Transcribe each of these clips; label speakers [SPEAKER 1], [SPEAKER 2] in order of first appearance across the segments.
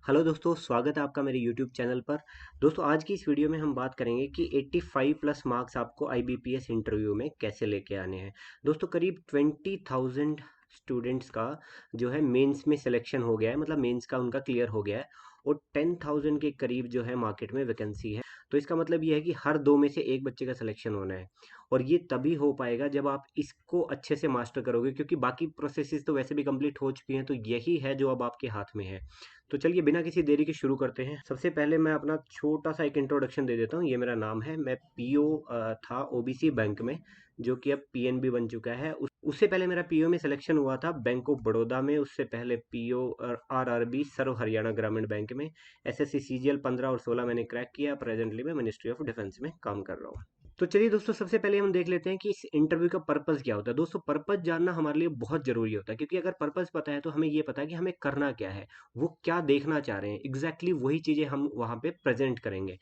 [SPEAKER 1] Hello दोस्तों, स्वागत है आपका मेरे यूट्यूब चैनल पर। दोस्तों, आज की इस वीडियो में हम बात करेंगे कि 85 प्लस मार्क्स आपको आईबीपीएस इंटरव्यू में कैसे लेके आने हैं। दोस्तों, करीब 20,000 स्टूडेंट्स का जो है मेंस में सिलेक्शन हो गया है, मतलब मेंस का उनका क्लियर हो गया है और 10,000 के करीब जो है मार्केट में वैकेंसी है। तो इसका मतलब ये है कि हर दो में से एक बच्चे का सिलेक्शन होना है और ये तभी हो पाएगा जब आप इसको अच्छे से मास्टर करोगे, क्योंकि बाकी प्रोसेसेस तो वैसे भी कंप्लीट हो चुकी हैं। तो यही है जो अब आपके हाथ में है। तो चलिए बिना किसी देरी के शुरू करते हैं। सबसे पहले मैं अपना छोटा सा एक इंट्रोडक्शन दे देता हूँ। ये मेरा नाम है। मैं पीओ था ओबीसी बैंक में, जो कि अब पीएनबी बन चुका है। उससे पहले मेरा पीओ में सिलेक्शन हुआ था बैंक ऑफ बड़ौदा में। उससे पहले पीओ आरआरबी सर्व हरियाणा ग्रामीण बैंक में। एसएससी सीजीएल 15 और 16 मैंने क्रैक किया। प्रेजेंटली मैं मिनिस्ट्री ऑफ डिफेंस में काम कर रहा हूँ। तो चलिए दोस्तों, सबसे पहले हम देख लेते हैं कि इस इंटरव्यू का पर्पस क्या होता है। दोस्तों, पर्पस जानना हमारे लिए बहुत जरूरी होता है, क्योंकि अगर पर्पस पता है तो हमें ये पता है कि हमें करना क्या है, वो क्या देखना चाह रहे हैं। एग्जैक्टली वही चीजें हम वहां पे प्रेजेंट करेंगे।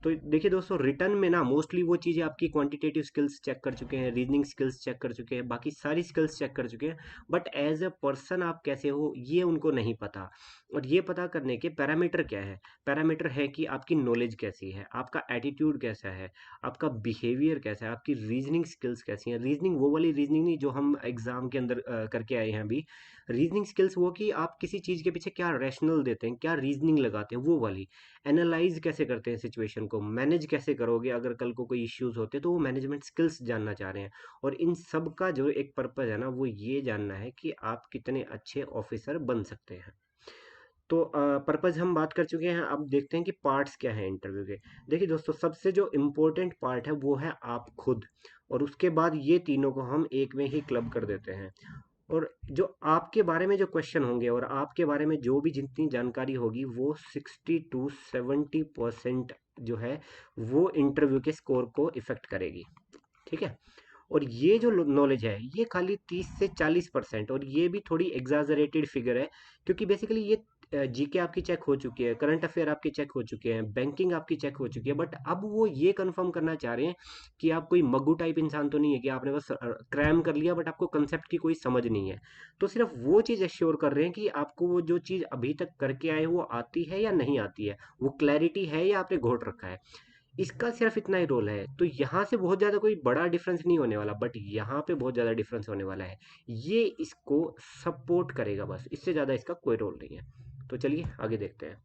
[SPEAKER 1] तो देखिए दोस्तों, रिटर्न में ना मोस्टली वो चीज़ें आपकी क्वांटिटेटिव स्किल्स चेक कर चुके हैं, रीजनिंग स्किल्स चेक कर चुके हैं, बाकी सारी स्किल्स चेक कर चुके हैं। बट एज अ पर्सन आप कैसे हो ये उनको नहीं पता। और ये पता करने के पैरामीटर क्या है? पैरामीटर है कि आपकी नॉलेज कैसी है, आपका एटीट्यूड कैसा है, आपका बिहेवियर कैसा है, आपकी रीजनिंग स्किल्स कैसी हैं। रीजनिंग वो वाली रीजनिंग नहीं जो हम एग्जाम के अंदर करके आए हैं अभी। रीजनिंग स्किल्स वो कि आप किसी चीज़ के पीछे क्या रैशनल देते हैं, क्या रीजनिंग लगाते हैं, वो वाली। एनालाइज कैसे करते हैं सिचुएशन को, मैनेज कैसे करोगे अगर कल को कोई इश्यूज होते, तो वो मैनेजमेंट स्किल्स जानना चाह रहे हैं। और इन सब का जो एक पर्पज है ना, वो ये जानना है कि आप कितने अच्छे ऑफिसर बन सकते हैं। तो पर्पज हम बात कर चुके हैं। अब देखते हैं कि पार्ट्स क्या है इंटरव्यू के। देखिए दोस्तों, सबसे जो इम्पोर्टेंट पार्ट है वो है आप खुद, और उसके बाद ये तीनों को हम एक में ही क्लब कर देते हैं। और जो आपके बारे में जो क्वेश्चन होंगे और आपके बारे में जो भी जितनी जानकारी होगी, वो 60 to 70% जो है वो इंटरव्यू के स्कोर को इफेक्ट करेगी। ठीक है। और ये जो नॉलेज है ये खाली 30 से 40%, और ये भी थोड़ी एग्जाजरेटेड फिगर है, क्योंकि बेसिकली ये जीके आपकी चेक हो चुकी है, करंट अफेयर आपके चेक हो चुके हैं, बैंकिंग आपकी चेक हो चुकी है। बट अब वो ये कंफर्म करना चाह रहे हैं कि आप कोई मग्गू टाइप इंसान तो नहीं है कि आपने बस क्रैम कर लिया बट आपको कंसेप्ट की कोई समझ नहीं है। तो सिर्फ वो चीज़ एश्योर कर रहे हैं कि आपको वो जो चीज़ अभी तक करके आए वो आती है या नहीं आती है, वो क्लैरिटी है या आपने घोट रखा है। इसका सिर्फ इतना ही रोल है। तो यहाँ से बहुत ज़्यादा कोई बड़ा डिफरेंस नहीं होने वाला, बट यहाँ पे बहुत ज़्यादा डिफरेंस होने वाला है। ये इसको सपोर्ट करेगा, बस इससे ज़्यादा इसका कोई रोल नहीं है। तो चलिए आगे देखते हैं।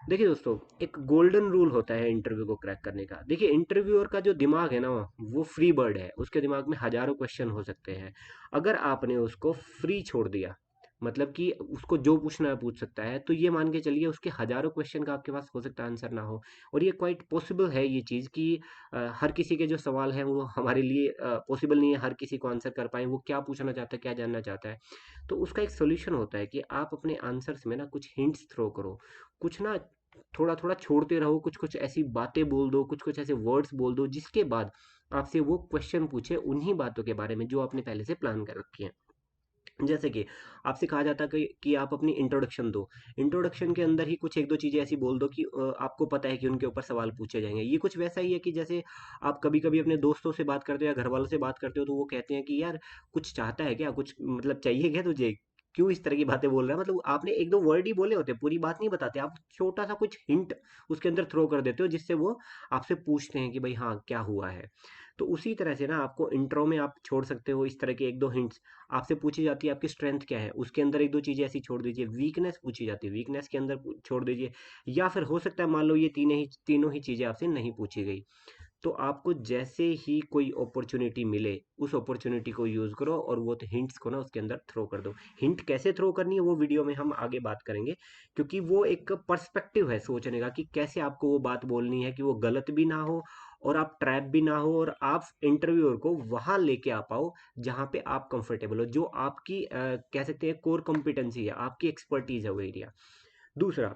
[SPEAKER 1] देखिए दोस्तों, एक गोल्डन रूल होता है इंटरव्यू को क्रैक करने का। देखिए, इंटरव्यूअर का जो दिमाग है ना, वो फ्री बर्ड है। उसके दिमाग में हजारों क्वेश्चन हो सकते हैं। अगर आपने उसको फ्री छोड़ दिया, मतलब कि उसको जो पूछना है पूछ सकता है, तो ये मान के चलिए उसके हजारों क्वेश्चन का आपके पास हो सकता है आंसर ना हो। और ये क्वाइट पॉसिबल है ये चीज़ कि हर किसी के जो सवाल हैं वो हमारे लिए पॉसिबल नहीं है हर किसी को आंसर कर पाए, वो क्या पूछना चाहता है, क्या जानना चाहता है। तो उसका एक सोल्यूशन होता है कि आप अपने आंसर्स में ना कुछ हिंट्स थ्रो करो, कुछ ना थोड़ा थोड़ा छोड़ते रहो, कुछ कुछ ऐसी बातें बोल दो, कुछ कुछ ऐसे वर्ड्स बोल दो, जिसके बाद आपसे वो क्वेश्चन पूछे उन्हीं बातों के बारे में जो आपने पहले से प्लान कर रखी है। जैसे कि आपसे कहा जाता है कि आप अपनी इंट्रोडक्शन दो। इंट्रोडक्शन के अंदर ही कुछ एक दो चीज़ें ऐसी बोल दो कि आपको पता है कि उनके ऊपर सवाल पूछे जाएंगे। ये कुछ वैसा ही है कि जैसे आप कभी कभी अपने दोस्तों से बात करते हो या घर वालों से बात करते हो, तो वो कहते हैं कि यार कुछ चाहता है क्या, कुछ मतलब चाहिए क्या तुझे, क्यों इस तरह की बातें बोल रहा है। मतलब आपने एक दो वर्ड ही बोले होते, पूरी बात नहीं बताते आप, छोटा सा कुछ हिंट उसके अंदर थ्रो कर देते हो, जिससे वो आपसे पूछते हैं कि भाई हाँ क्या हुआ है। तो उसी तरह से ना आपको इंट्रो में आप छोड़ सकते हो इस तरह के एक दो हिंट्स। आपसे पूछी जाती है आपकी स्ट्रेंथ क्या है, उसके अंदर एक दो चीज़ें ऐसी छोड़ दीजिए। वीकनेस पूछी जाती है, वीकनेस के अंदर छोड़ दीजिए। या फिर हो सकता है मान लो ये तीनों ही चीज़ें आपसे नहीं पूछी गई, तो आपको जैसे ही कोई अपॉर्चुनिटी मिले उस अपॉर्चुनिटी को यूज़ करो और वो हिंट्स को ना उसके अंदर थ्रो कर दो। हिंट कैसे थ्रो करनी है वो वीडियो में हम आगे बात करेंगे, क्योंकि वो एक पर्सपेक्टिव है सोचने का कि कैसे आपको वो बात बोलनी है कि वो गलत भी ना हो और आप ट्रैप भी ना हो, और आप इंटरव्यूअर को वहां लेके आ पाओ जहां पे आप कंफर्टेबल हो, जो आपकी कह सकते हैं कोर कॉम्पिटेंसी है, आपकी एक्सपर्टीज है वो एरिया। दूसरा,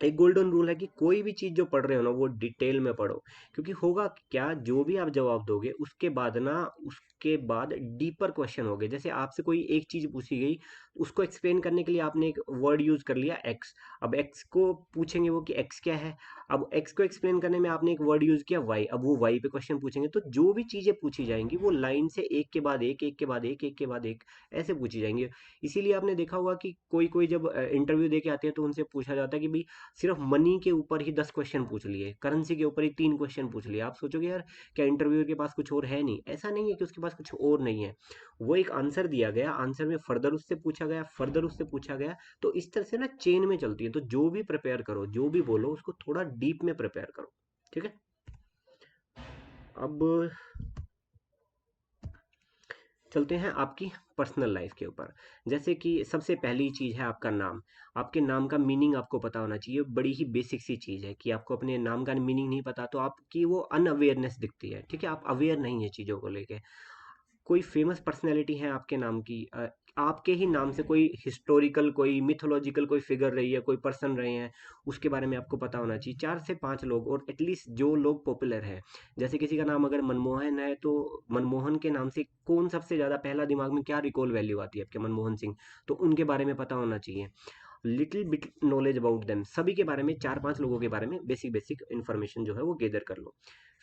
[SPEAKER 1] एक गोल्डन रूल है कि कोई भी चीज़ जो पढ़ रहे हो ना वो डिटेल में पढ़ो, क्योंकि होगा क्या, जो भी आप जवाब दोगे उसके बाद ना उसके बाद डीपर क्वेश्चन हो गए। जैसे आपसे कोई एक चीज पूछी गई, उसको एक्सप्लेन करने के लिए आपने एक वर्ड यूज कर लिया एक्स। अब एक्स को पूछेंगे वो कि एक्स क्या है। अब एक्स को एक्सप्लेन करने में आपने एक वर्ड यूज किया वाई, अब वो वाई पे क्वेश्चन पूछेंगे। तो जो भी चीजें पूछी जाएंगी वो लाइन से एक के बाद एक, एक के बाद एक, एक के बाद एक, ऐसे पूछी जाएंगी। इसीलिए आपने देखा होगा कि कोई कोई जब इंटरव्यू दे के आते हैं तो उनसे पूछा जाता है कि भाई सिर्फ मनी के ऊपर ही 10 क्वेश्चन पूछ लिए, करेंसी के ऊपर ही 3 क्वेश्चन पूछ लिए। आप सोचोगे यार क्या इंटरव्यूअर के पास कुछ और है नहीं? ऐसा नहीं है कि उसके पास कुछ और नहीं है। वो एक आंसर दिया गया, आंसर में फर्दर उससे पूछा गया, फर्दर उससे पूछा गया। तो इस तरह से ना चेन में चलती है। तो जो भी प्रिपेयर करो, जो भी बोलो, उसको थोड़ा डीप में प्रिपेयर करो। ठीक है। अब चलते हैं आपकी पर्सनल लाइफ के ऊपर। जैसे कि सबसे पहली चीज है आपका नाम। आपके नाम का मीनिंग आपको पता होना चाहिए। बड़ी ही बेसिक सी चीज है कि आपको अपने नाम का मीनिंग नहीं पता तो आपकी वो अनअवेयरनेस दिखती है। ठीक है, आप अवेयर नहीं है चीजों को लेके। कोई फेमस पर्सनैलिटी है आपके नाम की, आपके ही नाम से कोई हिस्टोरिकल, कोई मिथोलॉजिकल कोई फिगर रही है, कोई पर्सन रहे हैं, उसके बारे में आपको पता होना चाहिए। 4 से 5 लोग, और एटलीस्ट जो लोग पॉपुलर हैं। जैसे किसी का नाम अगर मनमोहन है तो मनमोहन के नाम से कौन सबसे ज़्यादा पहला दिमाग में क्या रिकॉल वैल्यू आती है आपके? मनमोहन सिंह। तो उनके बारे में पता होना चाहिए। Little bit knowledge about them, सभी के बारे में, 4 5 लोगों के बारे में बेसिक बेसिक इन्फॉर्मेशन जो है वो गेदर कर लो।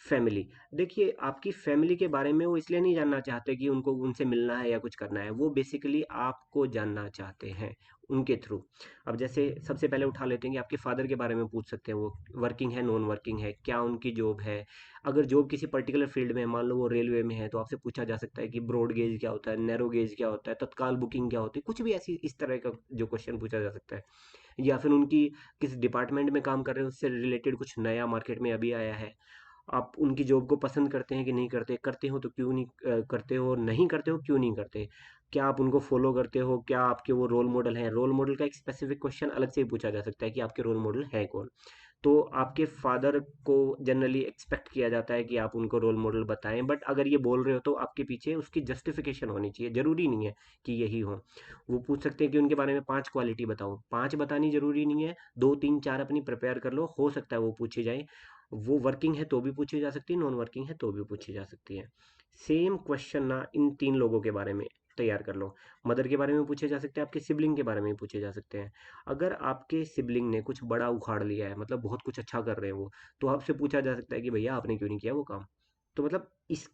[SPEAKER 1] फैमिली, देखिए आपकी फैमिली के बारे में वो इसलिए नहीं जानना चाहते कि उनको उनसे मिलना है या कुछ करना है, वो बेसिकली आपको जानना चाहते हैं उनके थ्रू। अब जैसे सबसे पहले उठा लेते हैं कि आपके फादर के बारे में पूछ सकते हैं, वो वर्किंग है, नॉन वर्किंग है, क्या उनकी जॉब है। अगर जॉब किसी पर्टिकुलर फील्ड में है, मान लो वो रेलवे में है, तो आपसे पूछा जा सकता है कि ब्रॉड गेज क्या होता है, नैरो गेज क्या होता है, तत्काल बुकिंग क्या होती है, कुछ भी ऐसी इस तरह का जो क्वेश्चन पूछा जा सकता है। या फिर उनकी किस डिपार्टमेंट में काम कर रहे हैं उससे रिलेटेड कुछ नया मार्केट में अभी आया है। आप उनकी जॉब को पसंद करते हैं कि नहीं करते, करते हो तो क्यों नहीं करते हो, नहीं करते हो क्यों नहीं करते। क्या आप उनको फॉलो करते हो, क्या आपके वो रोल मॉडल हैं? रोल मॉडल का एक स्पेसिफिक क्वेश्चन अलग से ही पूछा जा सकता है कि आपके रोल मॉडल है कौन। तो आपके फादर को जनरली एक्सपेक्ट किया जाता है कि आप उनको रोल मॉडल बताएं, बट अगर ये बोल रहे हो तो आपके पीछे उसकी जस्टिफिकेशन होनी चाहिए। जरूरी नहीं है कि यही हो। वो पूछ सकते हैं कि उनके बारे में 5 क्वालिटी बताओ, 5 बतानी जरूरी नहीं है, 2 3 4 अपनी प्रिपेयर कर लो, हो सकता है वो पूछी जाए। वो वर्किंग है तो भी पूछी जा सकती है, नॉन वर्किंग है तो भी पूछी जा सकती है। सेम क्वेश्चन ना इन 3 लोगों के बारे में तैयार कर लो। मदर के बारे में पूछे जा सकते हैं, आपके सिबलिंग के बारे में पूछे जा सकते हैं। अगर आपके सिबलिंग ने कुछ बड़ा उखाड़ लिया है, मतलब बहुत कुछ अच्छा कर रहे हैं वो, तो आपसे पूछा जा सकता है कि भैया आपने क्यों नहीं किया वो काम। तो मतलब इस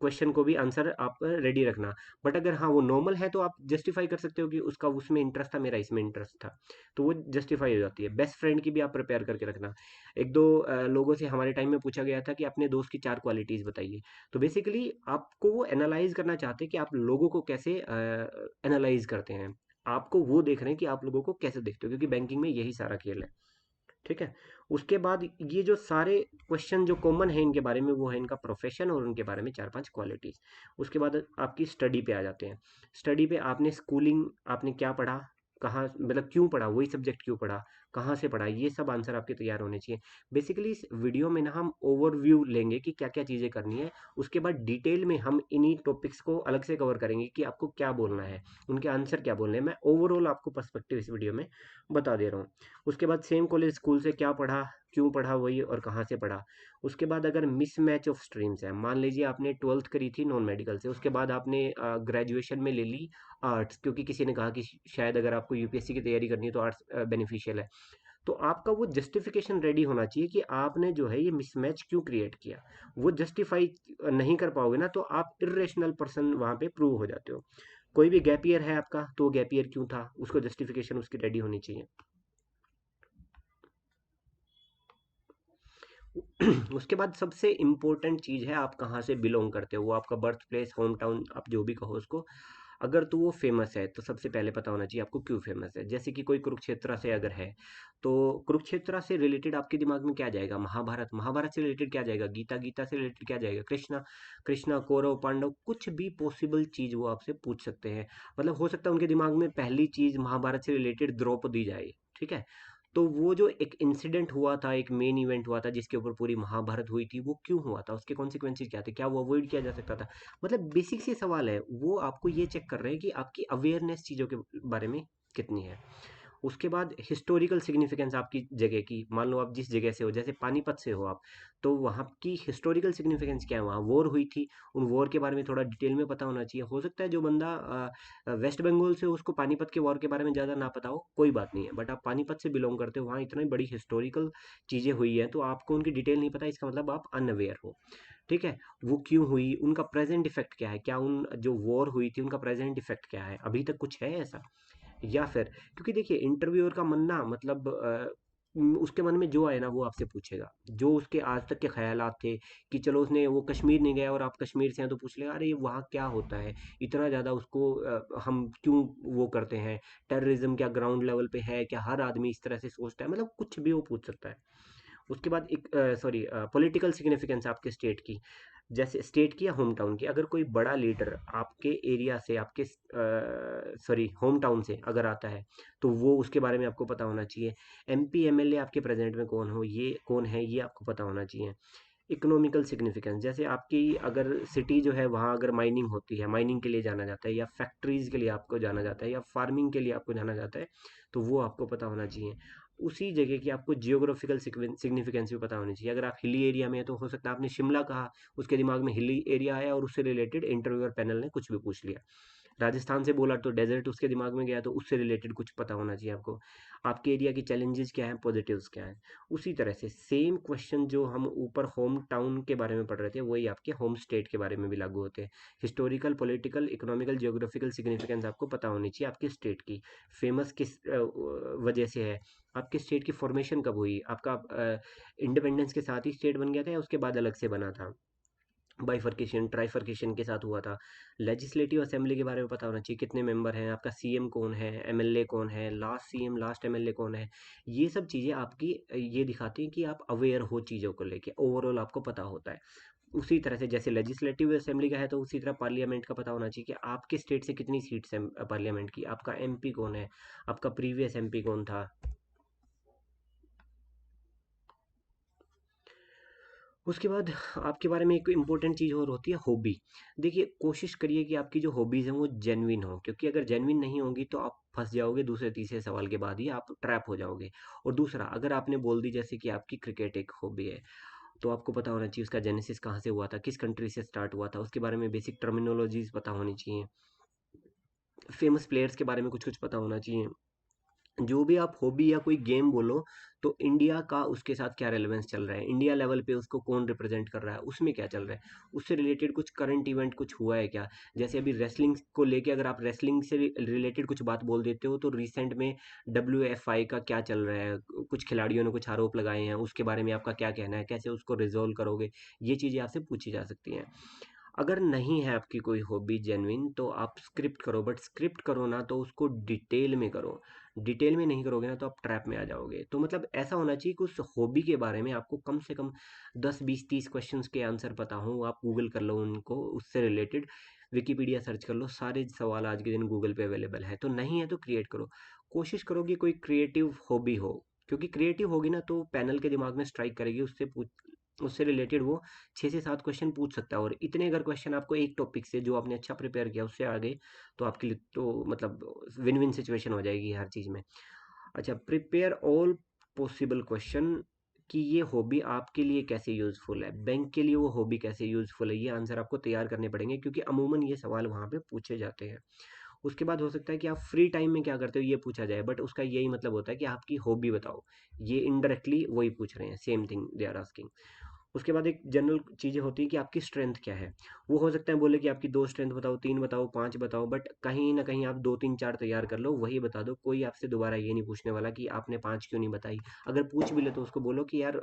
[SPEAKER 1] क्वेश्चन को भी आंसर आप रेडी रखना। बट अगर हाँ वो नॉर्मल है तो आप जस्टिफाई कर सकते हो कि उसका उसमें इंटरेस्ट था, मेरा इसमें इंटरेस्ट था। तो वो जस्टिफाई हो जाती है। बेस्ट फ्रेंड की भी आप प्रिपेयर करके रखना। एक दो लोगों से हमारे टाइम में पूछा गया था कि अपने दोस्त की 4 क्वालिटीज बताइए। तो बेसिकली आपको वो एनालाइज करना चाहते हैं कि आप लोगों को कैसे एनालाइज करते हैं। आपको वो देख रहे हैं कि आप लोगों को कैसे देखते हो, क्योंकि बैंकिंग में यही सारा खेल है। ठीक है। उसके बाद ये जो सारे क्वेश्चन जो कॉमन है इनके बारे में, वो है इनका प्रोफेशन और उनके बारे में 4 5 क्वालिटीज। उसके बाद आपकी स्टडी पे आ जाते हैं। स्टडी पे आपने स्कूलिंग, आपने क्या पढ़ा, कहाँ, मतलब क्यों पढ़ा, वही सब्जेक्ट क्यों पढ़ा, कहाँ से पढ़ा, ये सब आंसर आपके तैयार होने चाहिए। बेसिकली इस वीडियो में ना हम ओवरव्यू लेंगे कि क्या क्या चीज़ें करनी है। उसके बाद डिटेल में हम इन्हीं टॉपिक्स को अलग से कवर करेंगे कि आपको क्या बोलना है, उनके आंसर क्या बोलने हैं। मैं ओवरऑल आपको पर्सपेक्टिव इस वीडियो में बता दे रहा हूँ। उसके बाद सेम कॉलेज स्कूल से क्या पढ़ा, क्यों पढ़ा वही, और कहाँ से पढ़ा। उसके बाद अगर मिसमैच ऑफ स्ट्रीम्स है, मान लीजिए आपने 12th करी थी नॉन मेडिकल से, उसके बाद आपने ग्रेजुएशन में ले ली आर्ट्स, क्योंकि किसी ने कहा कि शायद अगर आपको यूपीएससी की तैयारी करनी है तो आर्ट्स बेनिफिशियल है। तो आपका वो जस्टिफिकेशन रेडी होना चाहिए कि आपने जो है ये मिसमैच क्यों क्रिएट किया। वो जस्टिफाई नहीं कर पाओगे ना तो आप इरेशनल पर्सन वहां पे प्रूव हो जाते हो। कोई भी गैप ईयर है आपका, तो गैप ईयर क्यों था, उसको जस्टिफिकेशन उसकी रेडी होनी चाहिए। उसके बाद सबसे इम्पोर्टेंट चीज़ है आप कहाँ से बिलोंग करते हो, वो आपका बर्थ प्लेस, होम टाउन, आप जो भी कहो उसको। अगर तो वो फेमस है तो सबसे पहले पता होना चाहिए आपको क्यों फेमस है। जैसे कि कोई कुरुक्षेत्र से अगर है, तो कुरुक्षेत्र से रिलेटेड आपके दिमाग में क्या जाएगा? महाभारत। महाभारत से रिलेटेड क्या जाएगा? गीता। गीता से रिलेटेड क्या जाएगा? कृष्णा। कृष्णा, कौरव पांडव, कुछ भी पॉसिबल चीज़ वो आपसे पूछ सकते हैं। मतलब हो सकता है उनके दिमाग में पहली चीज़ महाभारत से रिलेटेड द्रौपदी जाए। ठीक है। तो वो जो एक इंसिडेंट हुआ था, एक मेन इवेंट हुआ था जिसके ऊपर पूरी महाभारत हुई थी, वो क्यों हुआ था, उसके कॉन्सिक्वेंसेज क्या थे, क्या वो अवॉइड किया जा सकता था। मतलब बेसिक से सवाल है, वो आपको ये चेक कर रहे हैं कि आपकी अवेयरनेस चीज़ों के बारे में कितनी है। उसके बाद हिस्टोरिकल सिग्निफिकेंस आपकी जगह की, मान लो आप जिस जगह से हो, जैसे पानीपत से हो आप, तो वहाँ की हिस्टोरिकल सिग्निफिकेंस क्या है, वहाँ वॉर हुई थी, उन वॉर के बारे में थोड़ा डिटेल में पता होना चाहिए। हो सकता है जो बंदा वेस्ट बंगाल से हो, उसको पानीपत के वॉर के बारे में ज़्यादा ना पता हो, कोई बात नहीं है, बट आप पानीपत से बिलोंग करते हो, वहाँ इतनी बड़ी हिस्टोरिकल चीज़ें हुई हैं, तो आपको उनकी डिटेल नहीं पता, इसका मतलब आप अनअवेयर हो। ठीक है, वो क्यों हुई, उनका प्रेजेंट इफेक्ट क्या है, क्या उन जो वॉर हुई थी उनका प्रेजेंट इफेक्ट क्या है, अभी तक कुछ है ऐसा, या फिर, क्योंकि देखिए इंटरव्यूअर का मन ना, मतलब उसके मन में जो आए ना वो आपसे पूछेगा, जो उसके आज तक के ख्यालात थे, कि चलो उसने वो कश्मीर नहीं गया और आप कश्मीर से हैं, तो पूछ लेगा अरे ये वहाँ क्या होता है, इतना ज़्यादा उसको हम क्यों वो करते हैं, टेररिज्म क्या ग्राउंड लेवल पे है क्या, हर आदमी इस तरह से सोचता है, मतलब कुछ भी वो पूछ सकता है। उसके बाद एक सॉरी पॉलिटिकल सिग्निफिकेंस आपके स्टेट की, जैसे स्टेट की या होम टाउन की, अगर कोई बड़ा लीडर आपके एरिया से, आपके सॉरी होम टाउन से अगर आता है, तो वो उसके बारे में आपको पता होना चाहिए। एमपी एमएलए आपके प्रेजेंट में कौन हो, ये कौन है, ये आपको पता होना चाहिए। इकोनॉमिकल सिग्निफिकेंस, जैसे आपकी अगर सिटी जो है वहाँ अगर माइनिंग होती है, माइनिंग के लिए जाना जाता है, या फैक्ट्रीज के लिए आपको जाना जाता है, या फार्मिंग के लिए आपको जाना जाता है, तो वो आपको पता होना चाहिए। उसी जगह की आपको जियोग्राफिकल सिग्निफिकेंस भी पता होनी चाहिए। अगर आप हिली एरिया में है तो हो सकता है आपने शिमला कहा, उसके दिमाग में हिली एरिया आया और उससे रिलेटेड इंटरव्यूअर पैनल ने कुछ भी पूछ लिया। राजस्थान से बोला तो डेजर्ट उसके दिमाग में गया, तो उससे रिलेटेड कुछ पता होना चाहिए आपको। आपके एरिया की चैलेंजेस क्या हैं, पॉजिटिव्स क्या हैं। उसी तरह से सेम क्वेश्चन जो हम ऊपर होम टाउन के बारे में पढ़ रहे थे, वही आपके होम स्टेट के बारे में भी लागू होते हैं। Historical, political, economical, geographical significance आपको पता होनी चाहिए आपके स्टेट की। फेमस किस वजह से है, आपके स्टेट की फॉर्मेशन कब हुई, आपका इंडिपेंडेंस के साथ ही स्टेट बन गया था या उसके बाद अलग से बना था, बाइफर्केशन ट्राइफर्केशन के साथ हुआ था। लेजिस्लेटिव असेंबली के बारे में पता होना चाहिए, कितने मेंबर हैं, आपका सीएम कौन है, एमएलए कौन है, लास्ट सीएम लास्ट एमएलए कौन है। ये सब चीज़ें आपकी ये दिखाती हैं कि आप अवेयर हो चीज़ों को लेके, ओवरऑल आपको पता होता है। उसी तरह से जैसे लेजिस्लेटिव असेंबली का है, तो उसी तरह पार्लियामेंट का पता होना चाहिए कि आपके स्टेट से कितनी सीट्स हैं पार्लियामेंट की, आपका एमपी कौन है, आपका प्रीवियस एमपी कौन था। उसके बाद आपके बारे में एक इम्पोर्टेंट चीज़ और होती है, हॉबी। देखिए कोशिश करिए कि आपकी जो हॉबीज़ हैं वो जेन्युइन हो, क्योंकि अगर जेन्युइन नहीं होंगी तो आप फंस जाओगे, दूसरे तीसरे सवाल के बाद ही आप ट्रैप हो जाओगे। और दूसरा, अगर आपने बोल दी जैसे कि आपकी क्रिकेट एक हॉबी है, तो आपको पता होना चाहिए उसका जेनेसिस कहाँ से हुआ था, किस कंट्री से स्टार्ट हुआ था, उसके बारे में बेसिक टर्मिनोलॉजीज पता होनी चाहिए। फेमस प्लेयर्स के बारे में कुछ कुछ पता होना चाहिए। जो भी आप हॉबी या कोई गेम बोलो, तो इंडिया का उसके साथ क्या रेलेवेंस चल रहा है, इंडिया लेवल पे उसको कौन रिप्रेजेंट कर रहा है, उसमें क्या चल रहा है, उससे रिलेटेड कुछ करंट इवेंट कुछ हुआ है क्या। जैसे अभी रेसलिंग को लेके अगर आप रेसलिंग से रिलेटेड कुछ बात बोल देते हो, तो रिसेंट में WFI का क्या चल रहा है, कुछ खिलाड़ियों ने कुछ आरोप लगाए हैं, उसके बारे में आपका क्या कहना है, कैसे उसको रिजोल्व करोगे, ये चीज़ें आपसे पूछी जा सकती हैं। अगर नहीं है आपकी कोई हॉबी जेन्युइन, तो आप स्क्रिप्ट करो, बट स्क्रिप्ट करो ना तो उसको डिटेल में करो। डिटेल में नहीं करोगे ना तो आप ट्रैप में आ जाओगे। तो मतलब ऐसा होना चाहिए कि उस हॉबी के बारे में आपको कम से कम 10 20 30 क्वेश्चंस के आंसर पता हो, आप गूगल कर लो उनको, उससे रिलेटेड विकिपीडिया सर्च कर लो, सारे सवाल आज के दिन गूगल पे अवेलेबल है। तो नहीं है तो क्रिएट करो, कोशिश करो कि कोई क्रिएटिव हॉबी हो, क्योंकि क्रिएटिव होगी ना तो पैनल के दिमाग में स्ट्राइक करेगी, उससे रिलेटेड वो 6 से 7 क्वेश्चन पूछ सकता है। और इतने अगर क्वेश्चन आपको एक टॉपिक से जो आपने अच्छा प्रिपेयर किया उससे आगे, तो आपके लिए तो मतलब विन विन सिचुएशन हो जाएगी हर चीज़ में। अच्छा, प्रिपेयर ऑल पॉसिबल क्वेश्चन, कि ये हॉबी आपके लिए कैसे यूज़फुल है, बैंक के लिए वो हॉबी कैसे यूज़फुल है, ये आंसर आपको तैयार करने पड़ेंगे, क्योंकि अमूमन ये सवाल वहाँ पे पूछे जाते हैं। उसके बाद हो सकता है कि आप फ्री टाइम में क्या करते हो ये पूछा जाए, बट उसका यही मतलब होता है कि आपकी हॉबी बताओ, ये इनडायरेक्टली वही पूछ रहे हैं, same thing they are asking. उसके बाद एक जनरल चीज़ें होती हैं कि आपकी स्ट्रेंथ क्या है। वो हो सकता है बोले कि आपकी 2 स्ट्रेंथ बताओ, 3 बताओ, 5 बताओ, बट कहीं न कहीं आप 2 3 4 तैयार कर लो, वही बता दो। कोई आपसे दोबारा ये नहीं पूछने वाला कि आपने 5 क्यों नहीं बताई। अगर पूछ भी ले तो उसको बोलो कि यार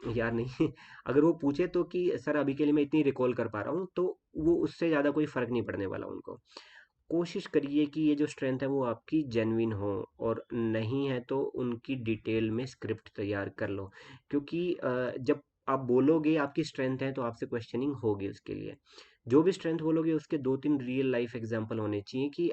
[SPEAKER 1] यार नहीं अगर वो पूछे तो कि सर अभी के लिए मैं इतनी रिकॉल कर पा रहा हूँ, तो वो उससे ज़्यादा कोई फ़र्क नहीं पड़ने वाला उनको। कोशिश करिए कि ये जो स्ट्रेंथ है वो आपकी जेन्युइन हो, और नहीं है तो उनकी डिटेल में स्क्रिप्ट तैयार कर लो, क्योंकि जब आप बोलोगे आपकी स्ट्रेंथ है तो आपसे क्वेश्चनिंग होगी उसके लिए। जो भी स्ट्रेंथ बोलोगे उसके 2 3 रियल लाइफ एग्जांपल होने चाहिए, कि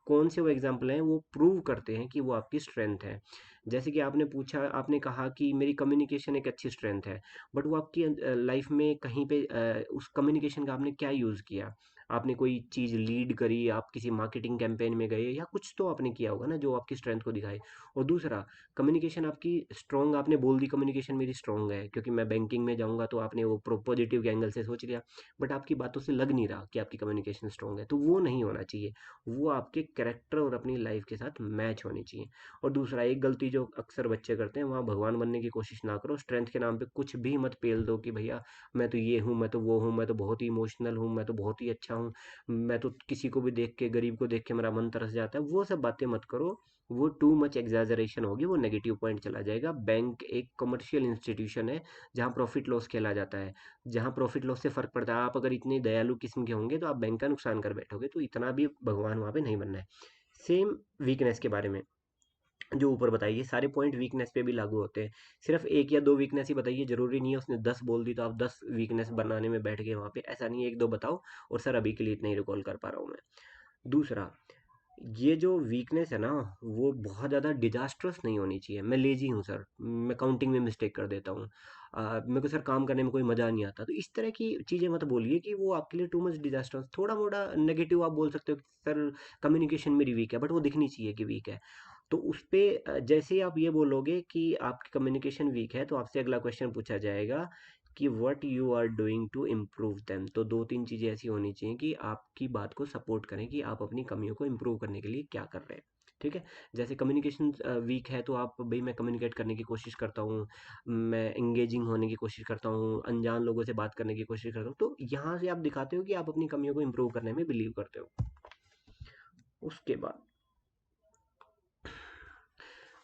[SPEAKER 1] कौन से वो एग्जांपल हैं वो प्रूव करते हैं कि वो आपकी स्ट्रेंथ है। जैसे कि आपने पूछा, आपने कहा कि मेरी कम्युनिकेशन एक अच्छी स्ट्रेंथ है, बट वो आपकी लाइफ में कहीं पे उस कम्युनिकेशन का आपने क्या यूज़ किया, आपने कोई चीज़ लीड करी, आप किसी मार्केटिंग कैंपेन में गए या कुछ तो आपने किया होगा ना जो आपकी स्ट्रेंथ को दिखाए। और दूसरा, कम्युनिकेशन आपकी स्ट्रॉन्ग, आपने बोल दी कम्युनिकेशन मेरी स्ट्रॉन्ग है क्योंकि मैं बैंकिंग में जाऊँगा, तो आपने वो पॉजिटिव के एंगल से सोच लिया, बट आपकी बातों से लग नहीं रहा कि आपकी कम्युनिकेशन स्ट्रॉन्ग है, तो वो नहीं होना चाहिए। वो आपके कैरेक्टर और अपनी लाइफ के साथ मैच होनी चाहिए। और दूसरा, एक गलती जो अक्सर बच्चे करते हैं, वहाँ भगवान बनने की कोशिश ना करो। स्ट्रेंथ के नाम पे कुछ भी मत पेल दो कि भैया मैं तो ये हूँ, मैं तो वो हूँ, मैं तो बहुत ही इमोशनल हूँ, मैं तो बहुत ही अच्छा हूँ, मैं तो किसी को भी देख के, गरीब को देख के मेरा मन तरस जाता है। वो सब बातें मत करो। वो टू मच एग्जैजरेशन होगी, वो नेगेटिव पॉइंट चला जाएगा। बैंक एक कमर्शियल इंस्टीट्यूशन है जहाँ प्रॉफिट लॉस खेला जाता है, जहाँ प्रॉफिट लॉस से फर्क पड़ता है। आप अगर इतने दयालु किस्म के होंगे तो आप बैंक का नुकसान कर बैठोगे, तो इतना भी भगवान वहाँ पे नहीं बनना है। सेम वीकनेस के बारे में जो ऊपर बताइए, सारे पॉइंट वीकनेस पे भी लागू होते हैं। सिर्फ एक या दो वीकनेस ही बताइए, जरूरी नहीं है उसने 10 बोल दी तो आप 10 वीकनेस बनाने में बैठ गए वहाँ पे, ऐसा नहीं है। एक दो बताओ और सर अभी के लिए इतना ही रिकॉल कर पा रहा हूँ मैं। दूसरा, ये जो वीकनेस है ना, वो बहुत ज़्यादा डिजास्ट्रस नहीं होनी चाहिए। मैं लेजी हूँ सर, मैं काउंटिंग में मिस्टेक कर देता हूँ, मेरे को सर काम करने में कोई मज़ा नहीं आता, तो इस तरह की चीज़ें मत बोलिए कि वो आपके लिए टू मच डिजास्ट्रस। थोड़ा मोड़ा नेगेटिव आप बोल सकते हो कि सर कम्युनिकेशन मेरी वीक है, बट वो दिखनी चाहिए कि वीक है। तो उस पे जैसे ही आप ये बोलोगे कि आपकी कम्युनिकेशन वीक है, तो आपसे अगला क्वेश्चन पूछा जाएगा कि what you are doing to improve them. तो दो तीन चीज़ें ऐसी होनी चाहिए कि आपकी बात को सपोर्ट करें कि आप अपनी कमियों को इम्प्रूव करने के लिए क्या कर रहे हैं। ठीक है। जैसे कम्युनिकेशन वीक है तो आप, भाई मैं कम्युनिकेट करने की कोशिश करता हूँ, मैं इंगेजिंग होने की कोशिश करता हूँ, अनजान लोगों से बात करने की कोशिश करता हूँ, तो यहाँ से आप दिखाते हो कि आप अपनी कमियों को इम्प्रूव करने में बिलीव करते हो। उसके बाद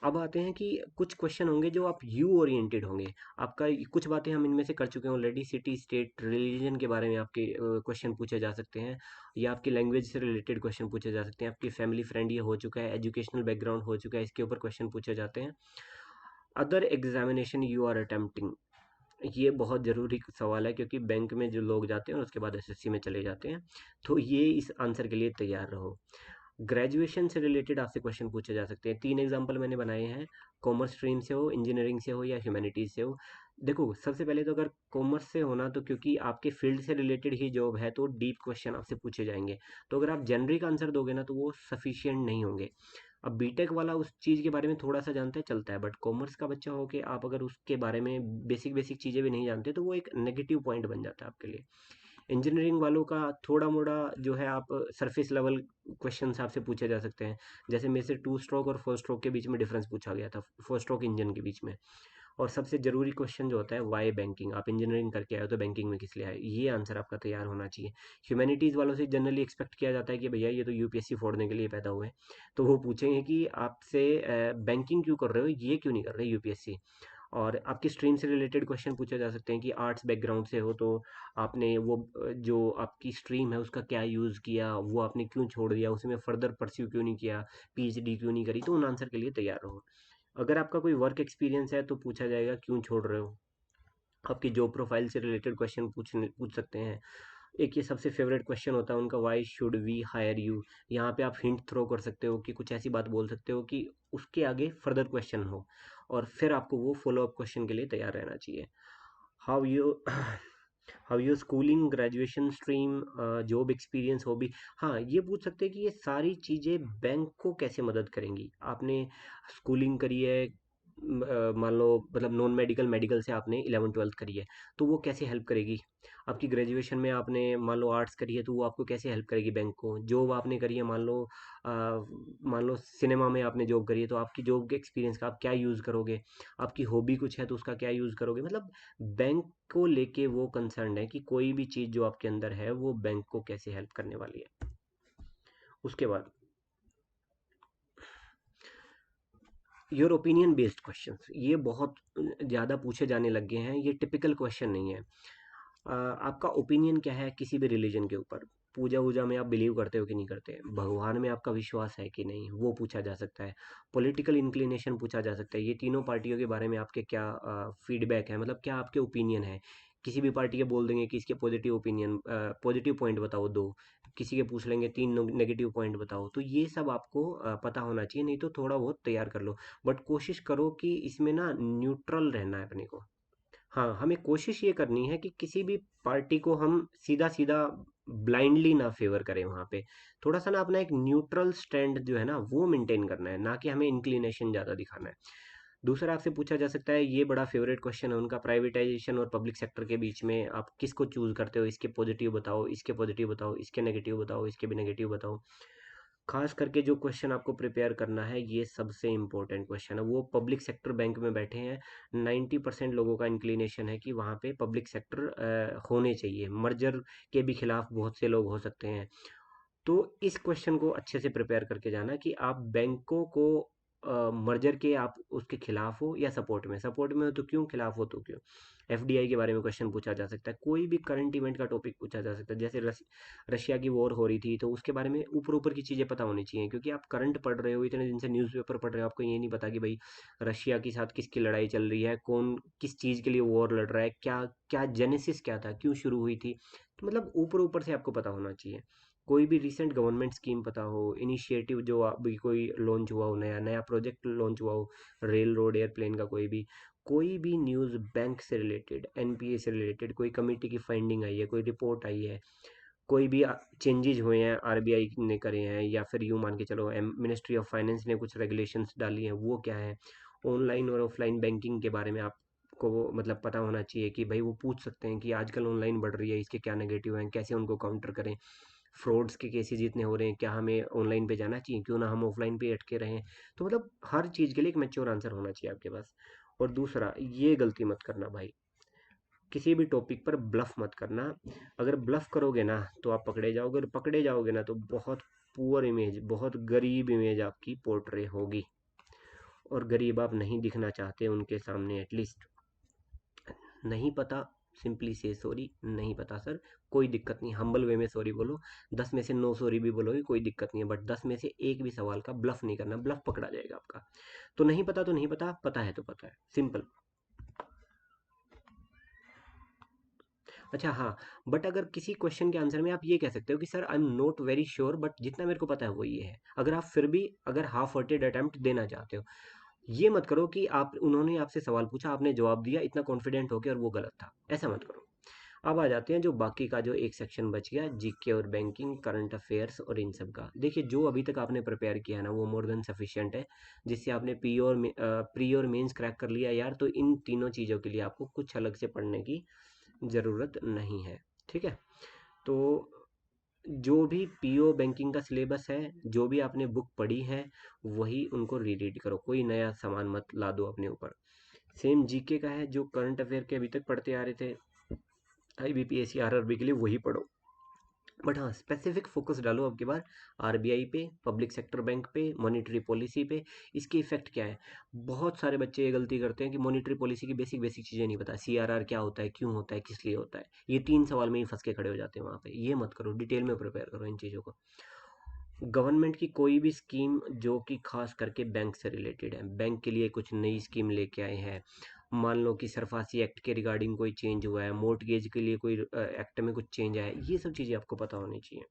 [SPEAKER 1] अब आते हैं कि कुछ क्वेश्चन होंगे जो आप यू ओरिएंटेड होंगे। आपका कुछ बातें हम इनमें से कर चुके हैं ऑलरेडी। सिटी, स्टेट, रिलीजन के बारे में आपके क्वेश्चन पूछे जा सकते हैं, या आपकी लैंग्वेज से रिलेटेड क्वेश्चन पूछे जा सकते हैं। आपकी फैमिली फ्रेंड ये हो चुका है, एजुकेशनल बैकग्राउंड हो चुका है, इसके ऊपर क्वेश्चन पूछे जाते हैं। Other examination you are attempting, ये बहुत ज़रूरी सवाल है क्योंकि बैंक में जो लोग जाते हैं और उसके बाद एसएससी में चले जाते हैं, तो ये इस आंसर के लिए तैयार रहो। ग्रेजुएशन से रिलेटेड आपसे क्वेश्चन पूछे जा सकते हैं। तीन एग्जांपल मैंने बनाए हैं, कॉमर्स स्ट्रीम से हो, इंजीनियरिंग से हो, या ह्यूमैनिटीज़ से हो। देखो, सबसे पहले तो अगर कॉमर्स से होना, तो क्योंकि आपके फील्ड से रिलेटेड ही जॉब है, तो डीप क्वेश्चन आपसे पूछे जाएंगे। तो अगर आप जेनरिक आंसर दोगे ना, तो वो सफिशियंट नहीं होंगे। अब बीटेक वाला उस चीज़ के बारे में थोड़ा सा जानता है, चलता है, बट कॉमर्स का बच्चा हो के आप अगर उसके बारे में बेसिक बेसिक चीज़ें भी नहीं जानते, तो वो एक नेगेटिव पॉइंट बन जाता है आपके लिए। इंजीनियरिंग वालों का थोड़ा मोड़ा जो है, आप सरफेस लेवल क्वेश्चन आपसे पूछे जा सकते हैं। जैसे मेरे से टू स्ट्रोक और फोर स्ट्रोक के बीच में डिफरेंस पूछा गया था, फोर स्ट्रोक इंजन के बीच में। और सबसे जरूरी क्वेश्चन जो होता है, वाई बैंकिंग, आप इंजीनियरिंग करके आए हो तो बैंकिंग में किस लिए आए, ये आंसर आपका तैयार होना चाहिए। ह्यूमैनिटीज़ वालों से जनरली एक्सपेक्ट किया जाता है कि भैया ये तो यूपीएससी फोड़ने के लिए पैदा हुए हैं, तो वो पूछेंगे कि आपसे बैंकिंग क्यों कर रहे हो, ये क्यों नहीं कर रहे यूपीएससी। और आपकी स्ट्रीम से रिलेटेड क्वेश्चन पूछे जा सकते हैं कि आर्ट्स बैकग्राउंड से हो तो आपने वो जो आपकी स्ट्रीम है उसका क्या यूज़ किया, वो आपने क्यों छोड़ दिया, उसमें फर्दर परस्यू क्यों नहीं किया, पीएचडी क्यों नहीं करी, तो उन आंसर के लिए तैयार रहो। अगर आपका कोई वर्क एक्सपीरियंस है तो पूछा जाएगा क्यों छोड़ रहे हो। आपकी जॉब प्रोफाइल से रिलेटेड क्वेश्चन पूछ सकते हैं। एक ये सबसे फेवरेट क्वेश्चन होता है उनका, why should we hire you. यहाँ पे आप हिंट थ्रो कर सकते हो कि कुछ ऐसी बात बोल सकते हो कि उसके आगे फर्दर क्वेश्चन हो, और फिर आपको वो फॉलो अप क्वेश्चन के लिए तैयार रहना चाहिए। How you how your schooling, graduation stream, job experience, hobby. हाँ, ये पूछ सकते हैं कि ये सारी चीज़ें बैंक को कैसे मदद करेंगी। आपने स्कूलिंग करी है, मान लो मतलब नॉन मेडिकल, मेडिकल से आपने 11वीं 12वीं करी है, तो वो कैसे हेल्प करेगी। आपकी ग्रेजुएशन में आपने मान लो आर्ट्स करी है, तो वो आपको कैसे हेल्प करेगी बैंक को। जॉब आपने करी है, मान लो सिनेमा में आपने जॉब करी है, तो आपकी जॉब के एक्सपीरियंस का आप क्या यूज़ करोगे। आपकी हॉबी कुछ है तो उसका क्या यूज़ करोगे। मतलब बैंक को लेके वो कंसर्न है कि कोई भी चीज़ जो आपके अंदर है वो बैंक को कैसे हेल्प करने वाली है। उसके बाद योर ओपिनियन बेस्ड क्वेश्चंस, ये बहुत ज़्यादा पूछे जाने लग गए हैं। ये टिपिकल क्वेश्चन नहीं है। आपका ओपिनियन क्या है किसी भी रिलीजन के ऊपर। पूजा वूजा में आप बिलीव करते हो कि नहीं करते, भगवान में आपका विश्वास है कि नहीं, वो पूछा जा सकता है। पॉलिटिकल इंक्लिनेशन पूछा जा सकता है, ये तीनों पार्टियों के बारे में आपके क्या फीडबैक है, मतलब क्या आपके ओपिनियन है। किसी भी पार्टी के बोल देंगे कि इसके पॉजिटिव ओपिनियन, पॉजिटिव पॉइंट बताओ दो, किसी के पूछ लेंगे तीन नेगेटिव पॉइंट बताओ, तो ये सब आपको पता होना चाहिए, नहीं तो थोड़ा बहुत तैयार कर लो। बट कोशिश करो कि इसमें ना न्यूट्रल रहना है अपने को। हाँ, हमें कोशिश ये करनी है कि किसी भी पार्टी को हम सीधा सीधा ब्लाइंडली ना फेवर करें वहाँ पे। थोड़ा सा ना अपना एक न्यूट्रल स्टैंड जो है ना वो मेंटेन करना है, ना कि हमें इंक्लिनेशन ज़्यादा दिखाना है। दूसरा आपसे पूछा जा सकता है, ये बड़ा फेवरेट क्वेश्चन है उनका, प्राइवेटाइजेशन और पब्लिक सेक्टर के बीच में आप किसको चूज करते हो, इसके पॉजिटिव बताओ, इसके पॉजिटिव बताओ, इसके नेगेटिव बताओ, इसके भी नेगेटिव बताओ। खास करके जो क्वेश्चन आपको प्रिपेयर करना है ये सबसे इंपॉर्टेंट क्वेश्चन है। वो पब्लिक सेक्टर बैंक में बैठे हैं, 90% लोगों का इंक्लिनेशन है कि वहाँ पे पब्लिक सेक्टर होने चाहिए। मर्जर के भी खिलाफ बहुत से लोग हो सकते हैं। तो इस क्वेश्चन को अच्छे से प्रिपेयर करके जाना कि आप बैंकों को मर्जर के आप उसके खिलाफ हो या सपोर्ट में हो तो क्यों, खिलाफ हो तो क्यों। एफडीआई के बारे में क्वेश्चन पूछा जा सकता है, कोई भी करंट इवेंट का टॉपिक पूछा जा सकता है। जैसे रशिया की वॉर हो रही थी तो उसके बारे में ऊपर ऊपर की चीज़ें पता होनी चाहिए, क्योंकि आप करंट पढ़ रहे हो, इतने दिन से न्यूज़पेपर पढ़ रहे हो, आपको ये नहीं पता कि भाई रशिया के साथ किसकी लड़ाई चल रही है, कौन किस चीज़ के लिए वॉर लड़ रहा है, क्या क्या जेनेसिस क्या था, क्यों शुरू हुई थी। तो मतलब ऊपर ऊपर से आपको पता होना चाहिए। कोई भी रिसेंट गवर्नमेंट स्कीम पता हो, इनिशिएटिव जो अभी कोई लॉन्च हुआ हो, नया नया प्रोजेक्ट लॉन्च हुआ हो, रेल रोड एयरप्लेन का, कोई भी न्यूज़ बैंक से रिलेटेड, एनपीए से रिलेटेड, कोई कमेटी की फाइंडिंग आई है, कोई रिपोर्ट आई है, कोई भी चेंजेस हुए हैं आरबीआई ने करे हैं, या फिर यूँ मान के चलो मिनिस्ट्री ऑफ फाइनेंस ने कुछ रेगुलेशंस डाली हैं, वो क्या है। ऑनलाइन और ऑफलाइन बैंकिंग के बारे में आपको वो मतलब पता होना चाहिए कि भाई वो पूछ सकते हैं कि आजकल ऑनलाइन बढ़ रही है, इसके क्या नेगेटिव हैं, कैसे उनको काउंटर करें। फ्रॉड्स के केसेस जितने हो रहे हैं, क्या हमें ऑनलाइन पे जाना चाहिए, क्यों ना हम ऑफलाइन पे अटके रहें। तो मतलब हर चीज़ के लिए एक मैच्योर आंसर होना चाहिए आपके पास। और दूसरा, ये गलती मत करना भाई, किसी भी टॉपिक पर ब्लफ मत करना। अगर ब्लफ करोगे ना तो आप पकड़े जाओगे, और पकड़े जाओगे ना तो बहुत पुअर इमेज, बहुत गरीब इमेज आपकी पोर्ट्रे होगी, और गरीब आप नहीं दिखना चाहते उनके सामने एटलीस्ट। नहीं पता, सिंपली से सॉरी, नहीं पता सर, कोई दिक्कत नहीं, हम्बल वे में सॉरी बोलो। 10 में से 9 सॉरी भी बोलोगे कोई दिक्कत नहीं है, बट 10 में से एक भी सवाल का ब्लफ नहीं करना, ब्लफ पकड़ा जाएगा आपका। तो नहीं पता तो नहीं पता, पता है तो पता है, सिंपल। अच्छा हाँ, बट अगर किसी क्वेश्चन के आंसर में आप ये कह सकते हो कि sir I am not very sure, but जितना मेरे को पता है वो ये है, अगर आप फिर भी अगर हाफ हार्टेड अटेम्प्ट देना चाहते हो। ये मत करो कि आप, उन्होंने आपसे सवाल पूछा, आपने जवाब दिया इतना कॉन्फिडेंट हो गया और वो गलत था, ऐसा मत करो। अब आ जाते हैं जो बाकी का जो एक सेक्शन बच गया, जीके और बैंकिंग, करंट अफेयर्स और इन सब का। देखिए जो अभी तक आपने प्रिपेयर किया है ना वो मोर देन सफिशिएंट है, जिससे आपने प्री और मेंस क्रैक कर लिया यार। तो इन तीनों चीज़ों के लिए आपको कुछ अलग से पढ़ने की ज़रूरत नहीं है। ठीक है। तो जो भी पीओ बैंकिंग का सिलेबस है, जो भी आपने बुक पढ़ी है, वही उनको रीरीड करो, कोई नया सामान मत ला दो अपने ऊपर। सेम जीके का है, जो करंट अफेयर के अभी तक पढ़ते आ रहे थे आईबीपीएस या आरआरबी के लिए, वही पढ़ो। बट हाँ, स्पेसिफिक फोकस डालो अब की बार आरबीआई पे, पब्लिक सेक्टर बैंक पे, मॉनेटरी पॉलिसी पे। इसके इफेक्ट क्या है। बहुत सारे बच्चे ये गलती करते हैं कि मॉनेटरी पॉलिसी की बेसिक बेसिक चीज़ें नहीं पता, सीआरआर क्या होता है, क्यों होता है, किस लिए होता है। ये 3 सवाल में ही फंस के खड़े हो जाते हैं वहाँ पे। ये मत करो, डिटेल में प्रिपेयर करो इन चीज़ों को। गवर्नमेंट की कोई भी स्कीम जो कि खास करके बैंक से रिलेटेड है, बैंक के लिए कुछ नई स्कीम लेके आए हैं, मान लो कि सरफासी एक्ट के रिगार्डिंग कोई चेंज हुआ है, मोर्टगेज के लिए कोई एक्ट में कुछ चेंज आया है, ये सब चीज़ें आपको पता होनी चाहिए।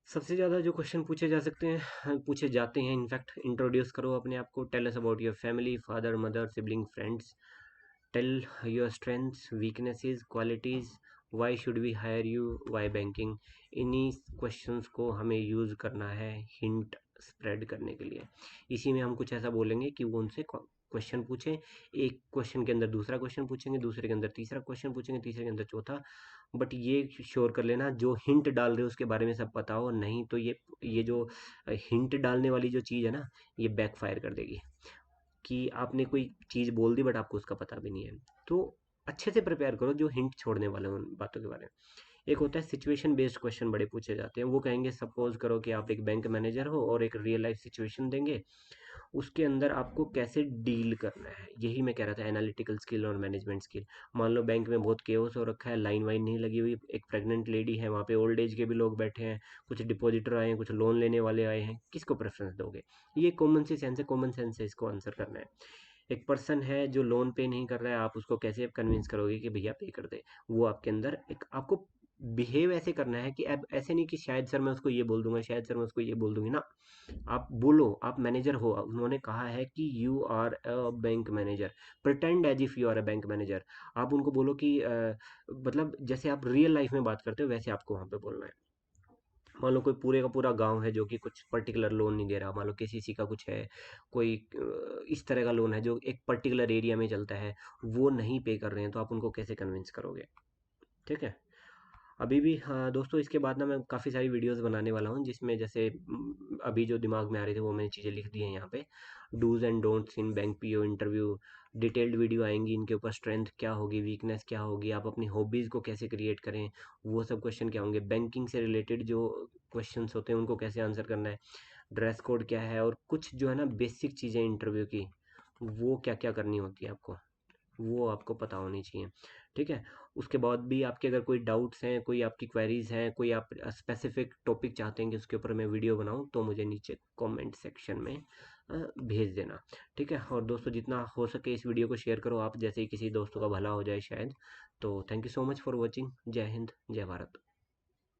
[SPEAKER 1] सबसे ज़्यादा जो क्वेश्चन पूछे जा सकते हैं, पूछे जाते हैं इनफैक्ट, इंट्रोड्यूस करो अपने आप को, tell us about your family, father mother sibling friends, tell your strengths weaknesses qualities, why should we hire you, why banking. इन्हीं क्वेश्चंस को हमें यूज़ करना है हिंट स्प्रेड करने के लिए। इसी में हम कुछ ऐसा बोलेंगे कि वो उनसे क्वेश्चन पूछें, एक क्वेश्चन के अंदर दूसरा क्वेश्चन पूछेंगे, दूसरे के अंदर तीसरा क्वेश्चन पूछेंगे, तीसरे के अंदर चौथा। बट ये श्योर कर लेना जो हिंट डाल रहे हो उसके बारे में सब पता हो, नहीं तो ये जो हिंट डालने वाली जो चीज़ है ना, ये बैकफायर कर देगी, कि आपने कोई चीज़ बोल दी बट आपको उसका पता भी नहीं है। तो अच्छे से प्रिपेयर करो जो हिंट छोड़ने वाले हैं उन बातों के बारे में। एक होता है सिचुएशन बेस्ड क्वेश्चन, बड़े पूछे जाते हैं। वो कहेंगे सपोज करो कि आप एक बैंक मैनेजर हो और एक रियल लाइफ सिचुएशन देंगे, उसके अंदर आपको कैसे डील करना है। यही मैं कह रहा था, एनालिटिकल स्किल और मैनेजमेंट स्किल। मान लो बैंक में बहुत केओस हो रखा है, लाइन वाइन नहीं लगी हुई, एक प्रेग्नेंट लेडी है वहाँ पे, ओल्ड एज के भी लोग बैठे हैं, कुछ डिपॉजिटर आए हैं, कुछ लोन लेने वाले आए हैं, किसको प्रेफरेंस दोगे। ये कॉमन सी सेंस है, कॉमन सेंस से इसको आंसर करना है। एक पर्सन है जो लोन पे नहीं कर रहा है, आप उसको कैसे कन्विंस करोगे कि भैया पे कर दे। वो आपके अंदर एक आपको बिहेव ऐसे करना है कि अब ऐसे नहीं कि शायद सर मैं उसको ये बोल दूंगा, शायद सर मैं उसको ये बोल दूंगी ना। आप बोलो, आप मैनेजर हो, उन्होंने कहा है कि you are a bank manager, pretend as if you are a bank manager. आप उनको बोलो कि मतलब जैसे आप रियल लाइफ में बात करते हो वैसे आपको वहाँ पे बोलना है। मान लो कोई पूरे का पूरा गांव है जो कि कुछ पर्टिकुलर लोन नहीं दे रहा, मान लो केसीसी का कुछ है, कोई इस तरह का लोन है जो एक पर्टिकुलर एरिया में चलता है, वो नहीं पे कर रहे हैं, तो आप उनको कैसे कन्विंस करोगे? ठीक है। अभी भी हाँ दोस्तों, इसके बाद ना मैं काफ़ी सारी वीडियोस बनाने वाला हूँ जिसमें जैसे अभी जो दिमाग में आ रही थी वो मैंने चीज़ें लिख दी हैं यहाँ पे। Dos and don'ts in bank PO interview, detailed video आएंगी इनके ऊपर, स्ट्रेंथ क्या होगी, वीकनेस क्या होगी, आप अपनी हॉबीज़ को कैसे क्रिएट करें, वो सब क्वेश्चन क्या होंगे, बैंकिंग से रिलेटेड जो क्वेश्चंस होते हैं उनको कैसे आंसर करना है, ड्रेस कोड क्या है, और कुछ जो है ना बेसिक चीज़ें इंटरव्यू की, वो क्या क्या करनी होती है आपको, वो आपको पता होनी चाहिए। ठीक है। उसके बाद भी आपके अगर कोई डाउट्स हैं, कोई आपकी क्वेरीज हैं, कोई आप स्पेसिफिक टॉपिक चाहते हैं कि उसके ऊपर मैं वीडियो बनाऊं, तो मुझे नीचे कमेंट सेक्शन में भेज देना। ठीक है। और दोस्तों जितना हो सके इस वीडियो को शेयर करो, आप जैसे ही किसी दोस्तों का भला हो जाए शायद। तो thank you so much for watching. जय हिंद, जय भारत।